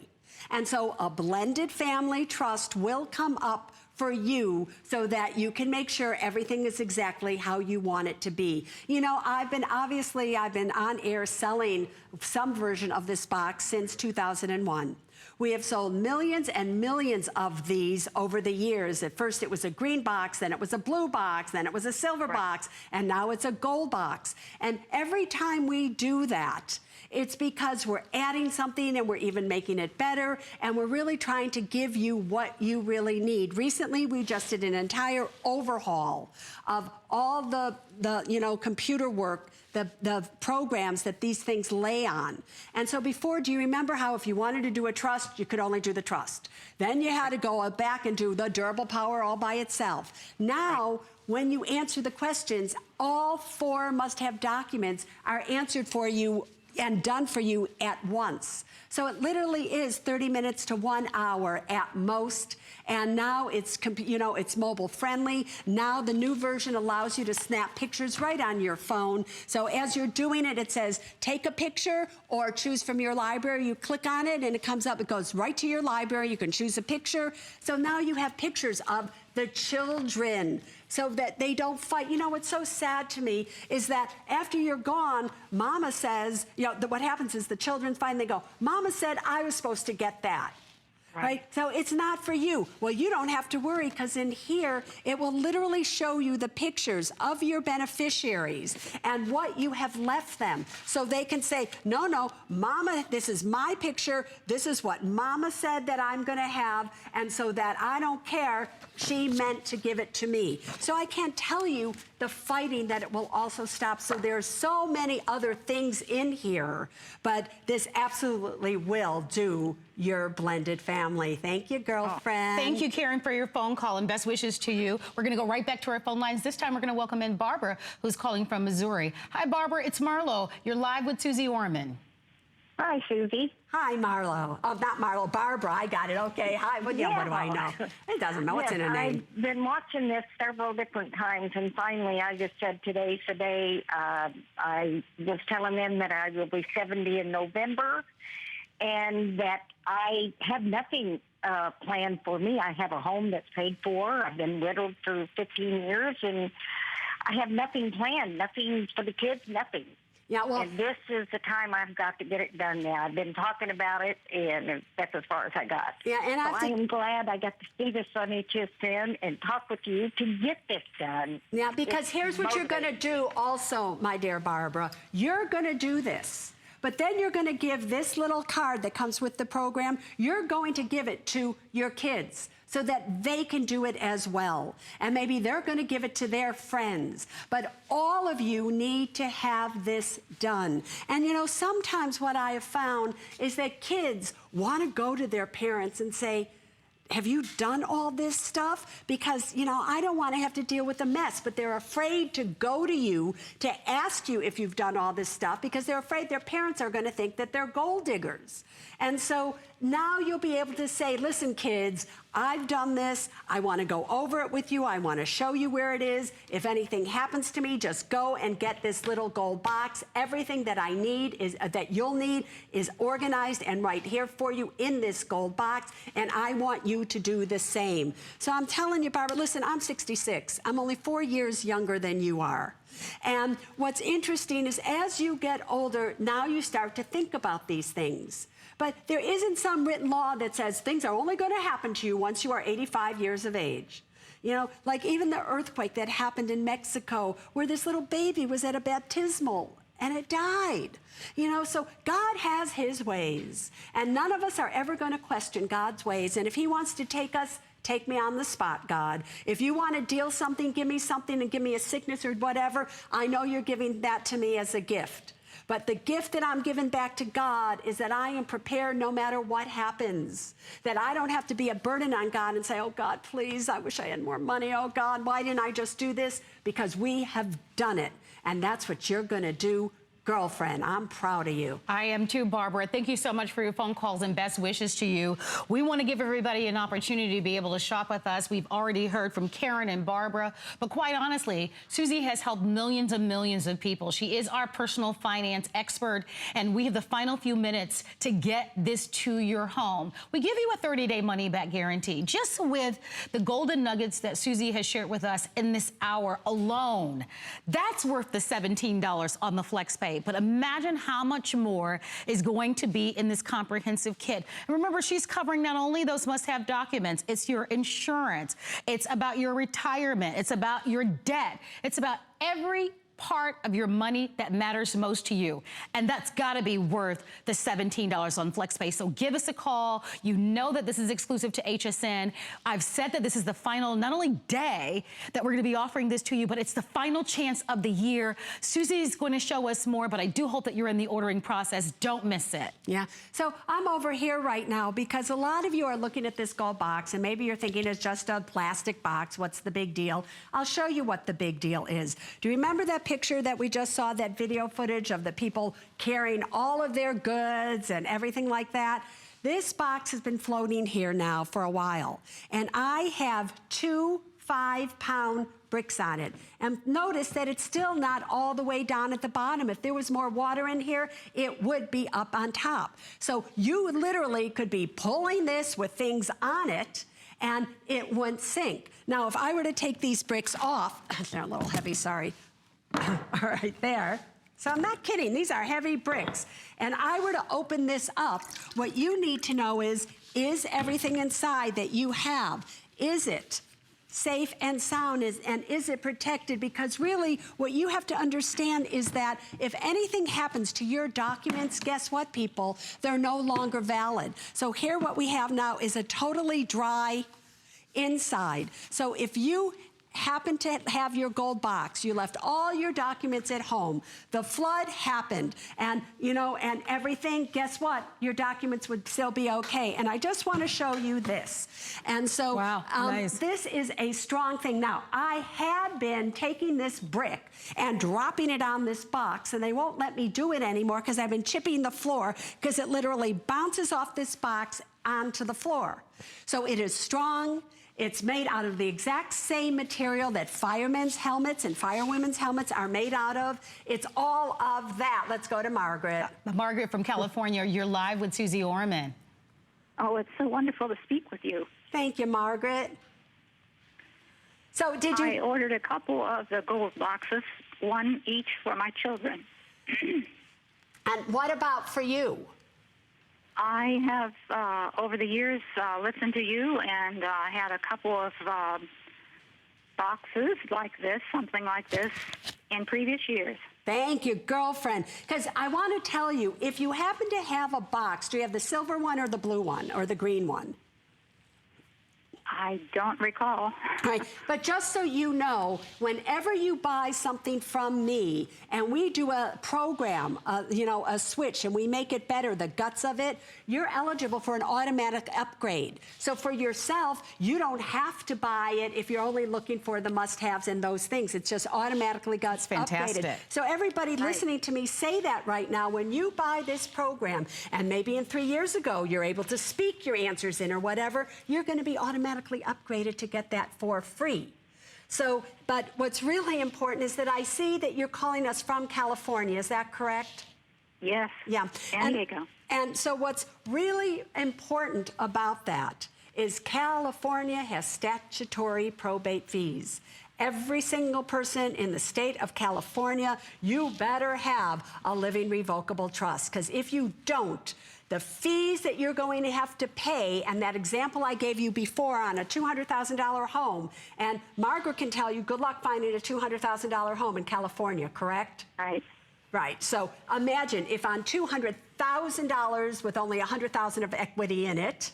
And so a blended family trust will come up for you so that you can make sure everything is exactly how you want it to be. You know, I've been on air selling some version of this box since 2001. We have sold millions and millions of these over the years. At first it was a green box, then it was a blue box, then it was a silver box, and now it's a gold box. And every time we do that, it's because we're adding something and we're even making it better, and we're really trying to give you what you really need. Recently, we just did an entire overhaul of all the computer work, the programs that these things lay on. And so before, do you remember how if you wanted to do a trust, you could only do the trust? Then you had to go back and do the durable power all by itself. Now, when you answer the questions, all 4 must-have documents are answered for you and done for you at once. So it literally is 30 minutes to 1 hour at most. And now it's, it's mobile friendly. Now the new version allows you to snap pictures right on your phone. So as you're doing it, it says, take a picture or choose from your library. You click on it and it comes up, it goes right to your library. You can choose a picture. So now you have pictures of the children so that they don't fight. You know, what's so sad to me is that after you're gone, Mama says, what happens is the children finally go, Mama said I was supposed to get that. Right? So it's not for you. Well, you don't have to worry, because in here, it will literally show you the pictures of your beneficiaries and what you have left them. So they can say, no, Mama, this is my picture. This is what Mama said that I'm going to have. And so that I don't care, she meant to give it to me. So I can't tell you the fighting that it will also stop. So there's so many other things in here, but this absolutely will do your blended family. Thank you, girlfriend. Thank you, Karen, for your phone call, and best wishes to you. We're going to go right back to our phone lines. This time, we're going to welcome in Barbara, who's calling from Missouri. Hi, Barbara. It's Marlo. You're live with Suze Orman. Hi, Susie. Hi, Marlo. Oh, not Marlo, Barbara. I got it. Okay. Hi. What do I know? It doesn't know. What's in her name? I've been watching this several different times, and finally I just said today's the day. I was telling them that I will be 70 in November, and that I have nothing planned for me. I have a home that's paid for. I've been widowed for 15 years, and I have nothing planned, nothing for the kids, nothing. Yeah, well, and this is the time I've got to get it done now. I've been talking about it, and that's as far as I got. Yeah, and I am glad I got to see this on HSN and talk with you to get this done. Yeah, because here's what you're going to do also, my dear Barbara. You're going to do this. But then you're going to give this little card that comes with the program, you're going to give it to your kids so that they can do it as well. And maybe they're going to give it to their friends. But all of you need to have this done. And sometimes what I have found is that kids want to go to their parents and say, have you done all this stuff? Because, I don't want to have to deal with the mess, but they're afraid to go to you to ask you if you've done all this stuff because they're afraid their parents are going to think that they're gold diggers. And so now you'll be able to say, listen, kids, I've done this. I want to go over it with you. I want to show you where it is. If anything happens to me, just go and get this little gold box. Everything that I need that you'll need is organized and right here for you in this gold box. And I want you to do the same. So I'm telling you, Barbara, listen, I'm 66. I'm only 4 years younger than you are. And what's interesting is as you get older, now you start to think about these things. But there isn't some written law that says things are only going to happen to you once you are 85 years of age. Like even the earthquake that happened in Mexico where this little baby was at a baptismal and it died. So God has his ways, and none of us are ever going to question God's ways. And if he wants to take us take me on the spot, God. If you want to deal something, give me something and give me a sickness or whatever. I know you're giving that to me as a gift. But the gift that I'm giving back to God is that I am prepared no matter what happens. That I don't have to be a burden on God and say, oh, God, please, I wish I had more money. Oh, God, why didn't I just do this? Because we have done it. And that's what you're going to do. Girlfriend, I'm proud of you. I am too, Barbara. Thank you so much for your phone calls and best wishes to you. We want to give everybody an opportunity to be able to shop with us. We've already heard from Karen and Barbara, but quite honestly, Suze has helped millions and millions of people. She is our personal finance expert, and we have the final few minutes to get this to your home. We give you a 30-day money-back guarantee. Just with the golden nuggets that Suze has shared with us in this hour alone, that's worth the $17 on the FlexPay. But imagine how much more is going to be in this comprehensive kit. And remember, she's covering not only those must-have documents, it's your insurance, it's about your retirement, it's about your debt, it's about every part of your money that matters most to you. And that's got to be worth the $17 on FlexPay. So give us a call. You know that this is exclusive to HSN. I've said that this is the final, not only day that we're going to be offering this to you, but it's the final chance of the year. Suze is going to show us more, but I do hope that you're in the ordering process. Don't miss it. Yeah. So I'm over here right now because a lot of you are looking at this gold box and maybe you're thinking it's just a plastic box. What's the big deal? I'll show you what the big deal is. Do you remember that picture that we just saw, that video footage of the people carrying all of their goods and everything like that? This box has been floating here now for a while, and I have 2 5-pound bricks on it. And notice that it's still not all the way down at the bottom. If there was more water in here, it would be up on top. So you literally could be pulling this with things on it, and it wouldn't sink. Now, if I were to take these bricks off, they're a little heavy, sorry. All right, there. So I'm not kidding. These are heavy bricks. And I were to open this up, what you need to know is everything inside that you have, is it safe and sound, and is it protected? Because really, what you have to understand is that if anything happens to your documents, guess what, people? They're no longer valid. So here what we have now is a totally dry inside. So if you happen to have your gold box, you left all your documents at home, the flood happened, and and everything, guess what? Your documents would still be okay. And I just want to show you this. And so wow, nice. This is a strong thing. Now, I had been taking this brick and dropping it on this box, and they won't let me do it anymore because I've been chipping the floor because it literally bounces off this box onto the floor. So it is strong. It's made out of the exact same material that firemen's helmets and firewomen's helmets are made out of. It's all of that. Let's go to Margaret. Margaret from California, you're live with Suze Orman. Oh, it's so wonderful to speak with you. Thank you, Margaret. So did you... I ordered a couple of the gold boxes, one each for my children. And what about for you? I have, over the years, listened to you and had a couple of boxes like this, something like this, in previous years. Thank you, girlfriend. Because I want to tell you, if you happen to have a box, do you have the silver one or the blue one or the green one? I don't recall. Right, but just so you know, whenever you buy something from me and we do a program, a switch, and we make it better, the guts of it, you're eligible for an automatic upgrade. So for yourself, you don't have to buy it if you're only looking for the must-haves and those things. It's just automatically got fantastic. Upgraded. So everybody listening to me, say that right now. When you buy this program, and maybe in 3 years ago, you're able to speak your answers in or whatever, you're going to be automatically upgraded to get that for free. So, but what's really important is that I see that you're calling us from California. Is that correct? Yes. Yeah. San Diego. And so what's really important about that is California has statutory probate fees. Every single person in the state of California, you better have a living revocable trust, because if you don't, the fees that you're going to have to pay, and that example I gave you before on a $200,000 home, and Margaret can tell you, good luck finding a $200,000 home in California, correct? Right. Right. So imagine if on $200,000 with only $100,000 of equity in it,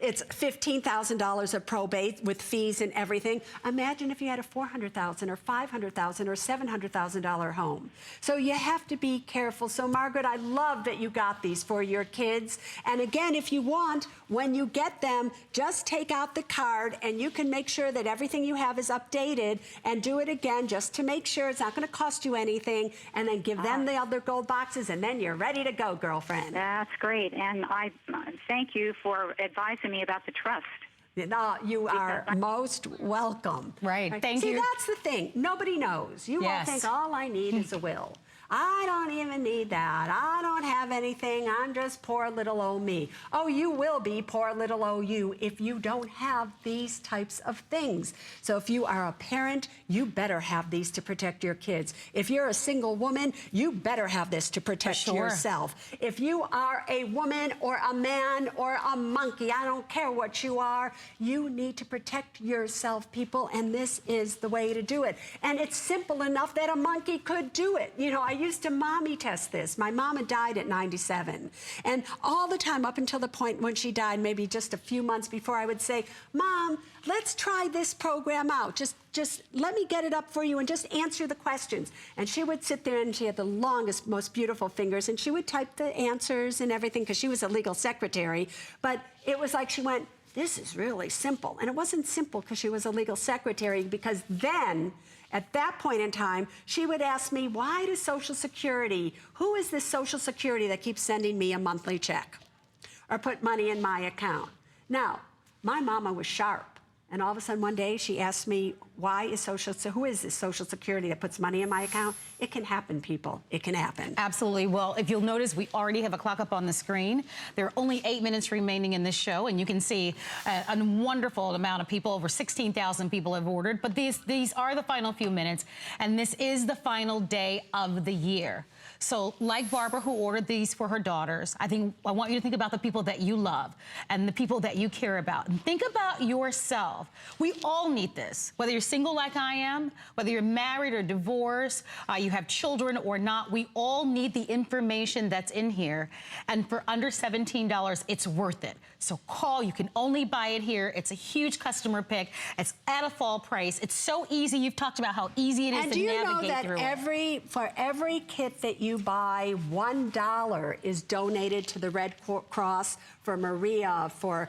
it's $15,000 of probate with fees and everything. Imagine if you had a $400,000 or $500,000 or $700,000 home. So you have to be careful. So Margaret, I love that you got these for your kids. And again, if you want, when you get them, just take out the card and you can make sure that everything you have is updated and do it again just to make sure it's not going to cost you anything, and then give them the other gold boxes, and then you're ready to go, girlfriend. That's great. And I thank you for advising me about the trust. No, you are most welcome. Right. Thank you. See, that's the thing. Nobody knows. You all think all I need is a will. I don't even need that. I don't have anything. I'm just poor little old me. Oh, you will be poor little old you if you don't have these types of things. So if you are a parent, you better have these to protect your kids. If you're a single woman, you better have this to protect yourself. If you are a woman or a man or a monkey, I don't care what you are, you need to protect yourself, people, and this is the way to do it. And it's simple enough that a monkey could do it. You know, I used to mommy test this. My mama died at 97. And all the time up until the point when she died, maybe just a few months before, I would say, Mom, let's try this program out. Just let me get it up for you and just answer the questions. And she would sit there, and she had the longest, most beautiful fingers, and she would type the answers and everything because she was a legal secretary. But it was like she went, this is really simple. And it wasn't simple because she was a legal secretary, because then, at that point in time, she would ask me, why does Social Security, who is this Social Security that keeps sending me a monthly check or put money in my account? Now, my mama was sharp. And all of a sudden one day she asked me, who is this Social Security that puts money in my account? It can happen, people. It can happen. Absolutely. Well, if you'll notice, we already have a clock up on the screen. There are only 8 minutes remaining in this show, and you can see a wonderful amount of people. Over 16,000 people have ordered. But these are the final few minutes, and this is the final day of the year. So like Barbara, who ordered these for her daughters, I want you to think about the people that you love and the people that you care about. And think about yourself. We all need this, whether you're single like I am, whether you're married or divorced, you have children or not. We all need the information that's in here. And for under $17, it's worth it. So call. You can only buy it here. It's a huge customer pick. It's at a fall price. It's so easy. You've talked about how easy it is to navigate through it. And do you know that for every kit that you buy, $1 is donated to the Red Cross for Maria, for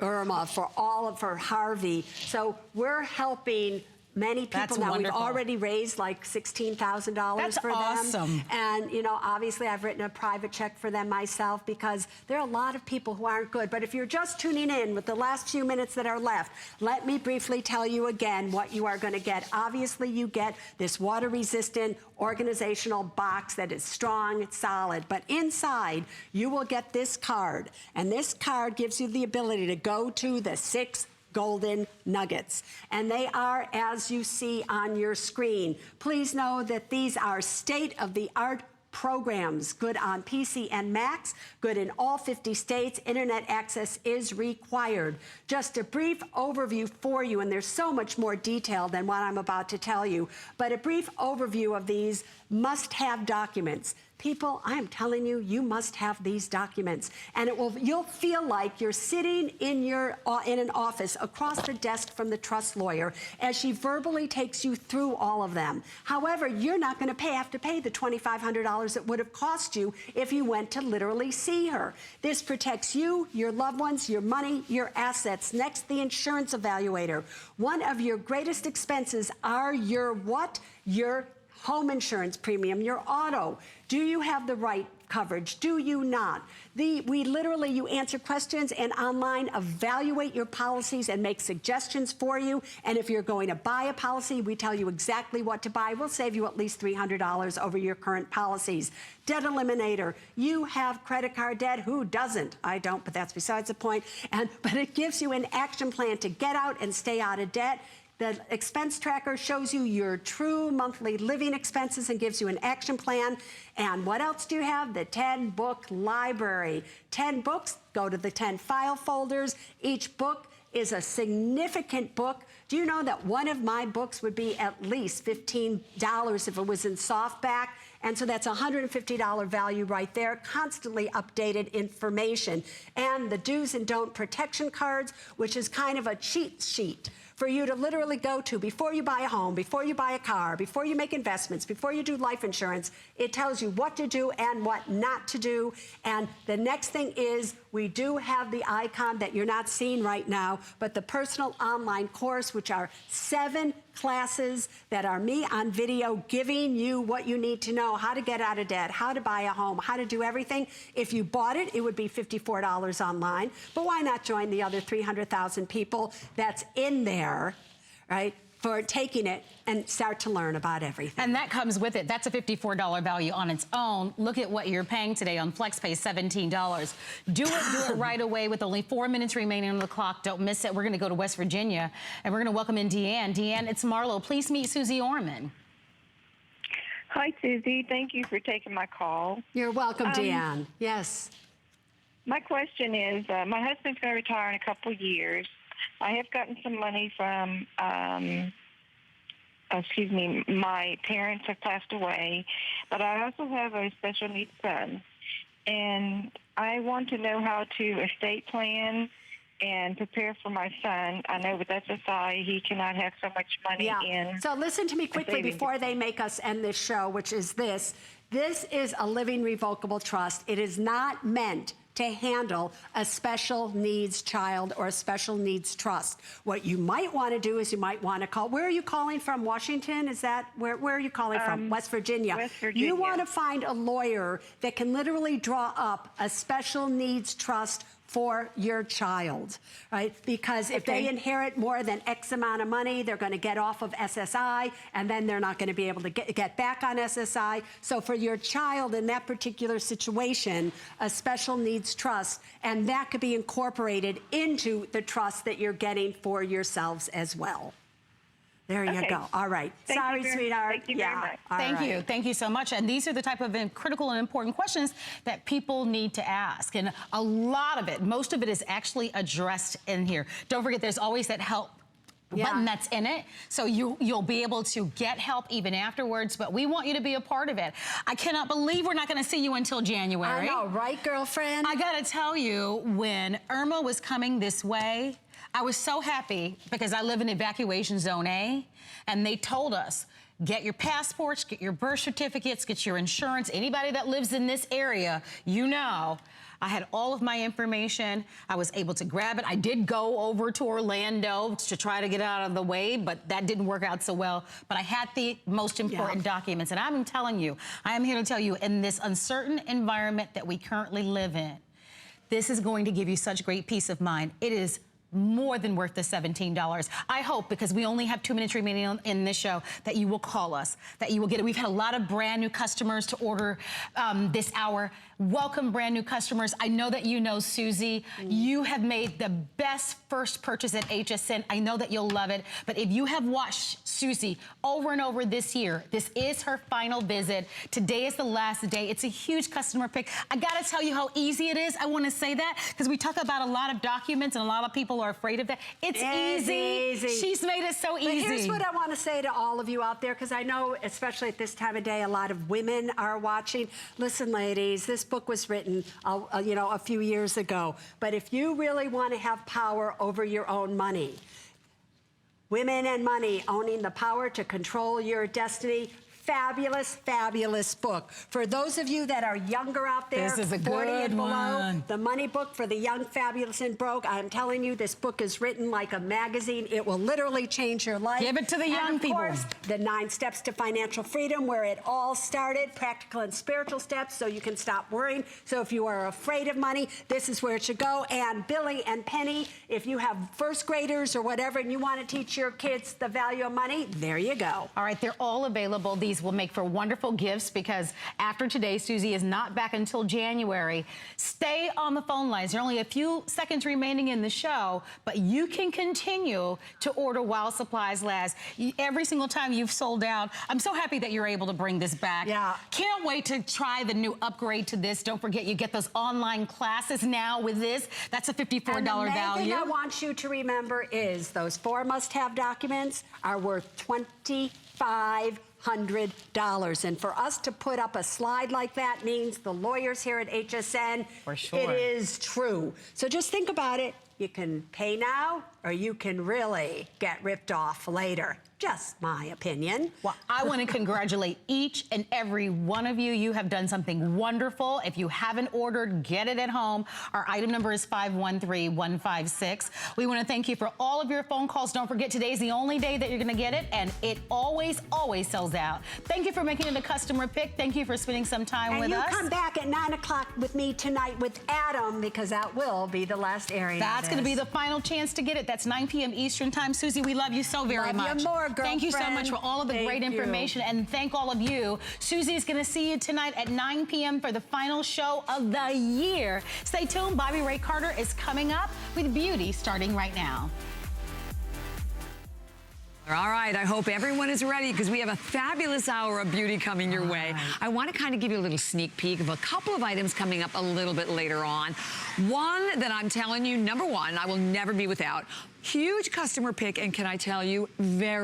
Irma, for Harvey. So we're helping many people now. We've already raised like $16,000 for them. Awesome. And, obviously I've written a private check for them myself, because there are a lot of people who aren't good. But if you're just tuning in with the last few minutes that are left, let me briefly tell you again what you are going to get. Obviously, you get this water-resistant organizational box that is strong, it's solid. But inside, you will get this card. And this card gives you the ability to go to the 6 golden nuggets. And they are, as you see on your screen. Please know that these are state-of-the-art programs, good on PC and Macs, good in all 50 states. Internet access is required. Just a brief overview for you, and there's so much more detail than what I'm about to tell you, but a brief overview of these must-have documents. People, I am telling you, you must have these documents. And you'll feel like you're sitting in an office across the desk from the trust lawyer as she verbally takes you through all of them. However, you're not going to have to pay the $2,500 it would have cost you if you went to literally see her. This protects you, your loved ones, your money, your assets. Next, the insurance evaluator. One of your greatest expenses are your what? Your home insurance premium, your auto. Do you have the right coverage? Do you not? You answer questions and online evaluate your policies and make suggestions for you. And if you're going to buy a policy, we tell you exactly what to buy. We'll save you at least $300 over your current policies. Debt Eliminator. You have credit card debt. Who doesn't? I don't, but that's besides the point. But it gives you an action plan to get out and stay out of debt. The expense tracker shows you your true monthly living expenses and gives you an action plan. And what else do you have? The 10-book library. 10 books, go to the 10 file folders. Each book is a significant book. Do you know that one of my books would be at least $15 if it was in softback? And so that's $150 value right there, constantly updated information. And the do's and don't protection cards, which is kind of a cheat sheet for you to literally go to before you buy a home, before you buy a car, before you make investments, before you do life insurance. It tells you what to do and what not to do. And the next thing is we do have the icon that you're not seeing right now, but the personal online course, which are 7 classes that are me on video giving you what you need to know, how to get out of debt, how to buy a home, how to do everything. If you bought it, it would be $54 online. But why not join the other 300,000 people that's in there, right, for taking it and start to learn about everything. And that comes with it. That's a $54 value on its own. Look at what you're paying today on FlexPay, $17. Do it right away with only 4 minutes remaining on the clock. Don't miss it. We're going to go to West Virginia, and we're going to welcome in Deanne. Deanne, it's Marlo. Please meet Suze Orman. Hi, Susie. Thank you for taking my call. You're welcome, Deanne. Yes. My question is, my husband's going to retire in a couple of years. I have gotten some money from, my parents have passed away, but I also have a special needs son. And I want to know how to estate plan and prepare for my son. I know with SSI, he cannot have so much money in. So listen to me quickly before they make us end this show, which is this. This is a living revocable trust. It is not meant to handle a special needs child or a special needs trust. What you might want to do is you might want to call. Where are you calling from? Washington? Is that where are you calling from? West Virginia. West Virginia. You want to find a lawyer that can literally draw up a special needs trust for your child, right? Because if they inherit more than X amount of money, they're going to get off of SSI, and then they're not going to be able to get back on SSI. So for your child in that particular situation, a special needs trust, and that could be incorporated into the trust that you're getting for yourselves as well. There you go. All right. Sorry, sweetheart. Thank you very much. Thank you. Thank you so much. And these are the type of critical and important questions that people need to ask. And a lot of it, most of it is actually addressed in here. Don't forget, there's always that help button that's in it. So you'll be able to get help even afterwards, but we want you to be a part of it. I cannot believe we're not going to see you until January. I know, right, girlfriend? I got to tell you, when Irma was coming this way, I was so happy because I live in evacuation zone A, and they told us, get your passports, get your birth certificates, get your insurance. Anybody that lives in this area, you know. I had all of my information. I was able to grab it. I did go over to Orlando to try to get out of the way, but that didn't work out so well. But I had the most important documents. And I'm telling you, I am here to tell you, in this uncertain environment that we currently live in, this is going to give you such great peace of mind. It is more than worth the $17. I hope, because we only have 2 minutes remaining in this show, that you will call us, that you will get it. We've had a lot of brand new customers to order this hour. Welcome, brand new customers. I know that you know Susie. You have made the best first purchase at HSN. I know that you'll love it. But if you have watched Susie over and over this year, this is her final visit. Today is the last day. It's a huge customer pick. I gotta tell you how easy it is. I wanna say that because we talk about a lot of documents and a lot of people are afraid of that. It's easy. She's made it so easy. But here's what I wanna say to all of you out there, because I know, especially at this time of day, a lot of women are watching. Listen, ladies, this book was written, a few years ago. But if you really want to have power over your own money, Women and Money, Owning the Power to Control Your Destiny. Fabulous, fabulous book. For those of you that are younger out there, this is a 40 good and below, one. the money book for the young, fabulous, and broke. I'm telling you, this book is written like a magazine. It will literally change your life. Give it to the young people. And of course, the 9 Steps to Financial Freedom, where it all started, practical and spiritual steps, so you can stop worrying. So if you are afraid of money, this is where it should go. And Billy and Penny, if you have first graders or whatever, and you want to teach your kids the value of money, there you go. All right, they're all available. These will make for wonderful gifts, because after today, Susie is not back until January. Stay on the phone lines. There are only a few seconds remaining in the show, but you can continue to order while supplies last. Every single time you've sold out. I'm so happy that you're able to bring this back. Yeah. Can't wait to try the new upgrade to this. Don't forget, you get those online classes now with this. That's a $54 and the main value. thing I want you to remember is those 4 must-have documents are worth $20 $500. And for us to put up a slide like that means the lawyers here at HSN, For sure. it is true. So just think about it. You can pay now, or you can really get ripped off later. Just my opinion. Well, I want to congratulate each and every one of you. You have done something wonderful. If you haven't ordered, get it at home. Our item number is 513156. We want to thank you for all of your phone calls. Don't forget, today's the only day that you're going to get it, and it always, always sells out. Thank you for making it a customer pick. Thank you for spending some time with us. And you come back at 9 o'clock with me tonight with Adam, because that will be the last airing. That's going to be the final chance to get it. That's 9 p.m. Eastern time. Susie, we love you so very much. Love you more, Thank you so much for all of the great information, and thank all of you. Susie's going to see you tonight at 9 p.m. for the final show of the year. Stay tuned. Bobby Ray Carter is coming up with beauty starting right now. All right, I hope everyone is ready because we have a fabulous hour of beauty coming your way. I want to kind of give you a little sneak peek of a couple of items coming up a little bit later on. One that I'm telling you, number one, I will never be without. Huge customer pick, and can I tell you, very